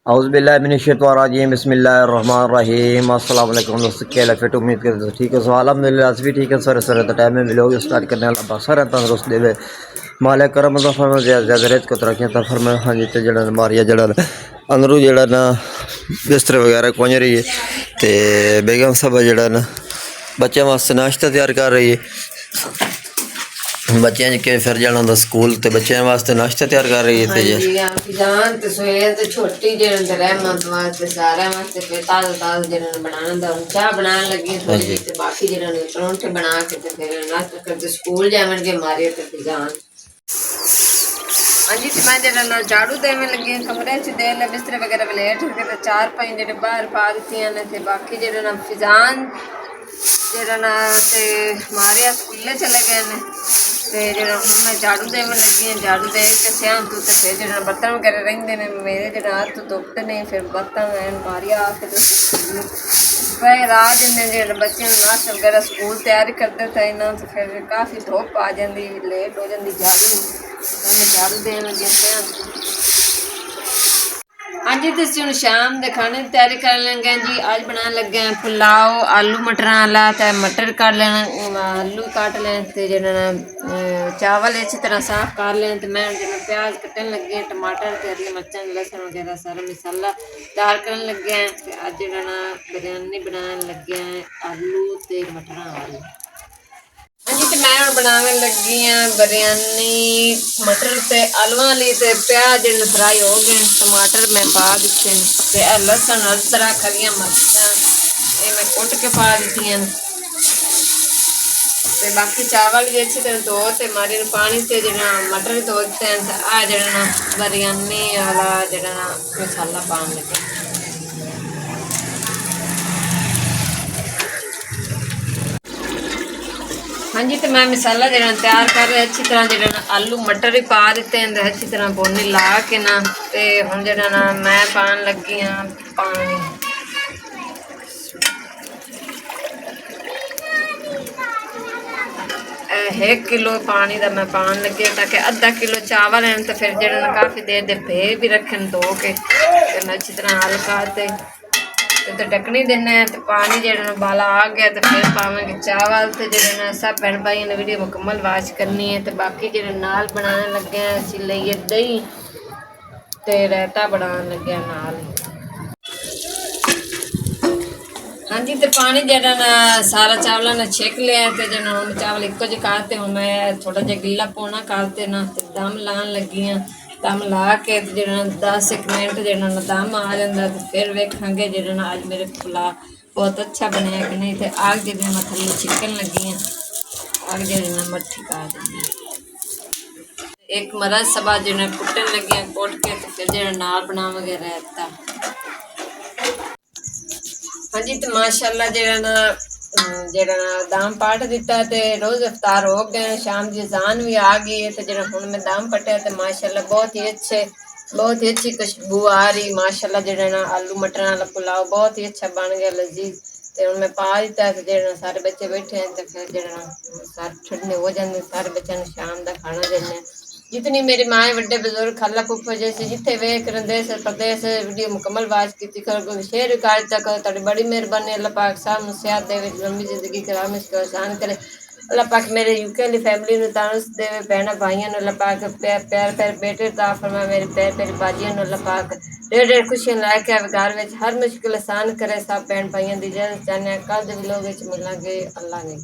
औज़ुबिल्लाहिमिनश्शैतानिर्रजीम बिस्मिल्लाहिर्रहमानिर्रहीम अस्सलाम वालेकुम दोस्तों, क्या हाल है? उम्मीद करते हो ठीक है। सो अल्हम्दुलिल्लाह भी ठीक है। सर सर टाइम में व्लॉग स्टार्ट करने वाला बस सर तंदुरुस्त देवे मालिक करम दा फरमा ज़्यादा रेत को तरक्की ता फरमा। हाँ जी, तो जड़ा मारिया जड़ा अंदरों जड़ा ना बिस्तर वगैरह पहुँच रही है तो बेगम साहब जड़ा ना बच्चों वास्ते नाश्ता तैयार कर रही है। बच्चों के फिर जाना होंदा स्कूल तो बच्चों वास्ते नाश्ता तैयार कर रही है। हाँ जी, आप जान तो सोए तो छोटी जन तो रहमत वास्ते सारे वास्ते फिर ताज़ा ताज़ा जन बनाना दा चाह बनाने लगी थोड़ी जी ते बाकी जन परोंठे बना के ते फिर नाश्ता करते स्कूल जावन के मारे ते जान। हाँ जी, तो मैं जरा ना झाड़ू देने लगी कमरे च दे ले बिस्तर वगैरह लेट के चार पांच जेडे बाहर पा दित्तियां ने ते बाकी जेडे ना फिजान जेड़ा ना ते मारे स्कूले चले गए ने ते जेड़ा मैं झाड़ू देवन लगी हां। झाड़ू दे के सियां तू ते फिर जेड़ा बर्तन वगैरह रहिंदे ने मेरे जेड़ा हत्थ धोते ने फिर बर्तन एन मारिया आके तो फिर रात दिन जेड़ा बच्चे नाश्ता वगैरह स्कूल तैयारी करते थे ना तो फिर काफ़ी धुप आ जाती लेट हो जाती झाड़ू देन लगी सियां। हाँ जी, तो हम शाम के खाने की तैयारी कर लेंगे जी। आज बनाने लगे हैं पुलाव आलू मटर वाला। तो मटर काट लेना, आलू काट लें तो जरा चावल अच्छी तरह साफ कर लें। तो मैं जो प्याज कटन लगे हैं, टमाटर ते हरी मिर्चां लहसुन वगैरह सारा मसाला तैयार करने लगे हैं। तो अज जरा बिरयानी बनाने लगे हैं आलू ते मटर वाली। हाँ जी, तो मैं हम बनाने लगी हाँ बिरयानी मटर ते आलूआं वाली। ते प्याज फ्राई हो गए, टमाटर मैं पा दिते हैं, लहसुन अदरक हरिया मिर्चां ये मैं कुट के पा दी हैं। ते बाकी चावल भी अच्छी तरह धो ते मारे पानी से जरा मटर धो दिते हैं। तो आ जरा बिरयानी वाला जरा मसाला पाने लगे। हाँ जी, तो मैं मसाला जरा तैयार कर रहे अच्छी तरह जरा आलू मटर भी पा दिते हैं अच्छी तरह बोनी ला के ना। ते हुण जरा ना मैं पान लगी हाँ पानी। एक किलो पानी का मैं पान लगे ताकि आधा किलो चावल हैं। तो फिर जरा काफ़ी देर दे भे भी रखन धो के मैं अच्छी तरह हल्का तो ढकनी देना है। तो पानी जरा बाला आ गया तो फिर पावेंगे चावल। तो जरा सब भैन भाई ने वीडियो मुकम्मल वाच करनी है। तो बाकी जरा नाल बनाने लगे हैं असी लईए दही तो रायता बनाने लगे नाल। हाँ जी, तो पानी जरा ना सारा चावलों ने छेक लिया। तो जना हम चावल इको जी करते हूँ मैं थोड़ा जहा गिला पौना करते ना तो दम लान लगी हाँ। दम ला के जरा 10 मिनट जरा दम आ जाता तो फिर वेखांगे जरा अज मेरे पुलाव बहुत अच्छा बनया कि नहीं। तो आग जरा मैं थले छिकन लगी हाँ, आग जरा मट्ठी कर दी एक मरद सभा जरा कुटन लगी हाँ। कुट के तो फिर जरा नाल बनावे रहता। हाँ जी, तो माशाल्लाह जरा दाम पाट दिता तो रोज़ अफ्तार हो गए, शाम की अज़ान भी आ गई है। तो जरा हुण मैं दाम पटिया तो माशाल्लाह बहुत ही अच्छी खुशबू आ रही माशाल्लाह। जरा आलू मटर वाला पुलाव बहुत ही अच्छा बन गया लजीज। तो हुण मैं पा दिता तो जरा सारे बच्चे बैठे हैं तो फिर जरा सारे ठंडे हो जाते सारे बच्चों ने शाम का खाना देने। जितनी मेरी माए बड़े बुजुर्ग खाला फुफा जैसे जिथे वेख देश प्रदेश वीडियो मुकम्मल वाच की कर शेयर कर तक तुहाडी बड़ी मेहरबानी। अल्लाह पाक साहब नूं सेहत देवे लंबी जिंदगी करामे इसको आसान करे। अल्लाह पाक मेरे यूके वाली फैमिली नूं तंदुरुस्त देवे भैणा भाइयों नूं अल्लाह पाक प्यार प्यार बेटे ता फरमाए मेरे प्यारी बाजियों नूं अल्लाह पाक ढेर ढेर खुशियां लैके आवे घर विच हर मुश्किल आसान करे। सब भैन भाइयों दी इजाजत चाहने कल दे व्लॉग विच मिलांगे। अल्लाह ने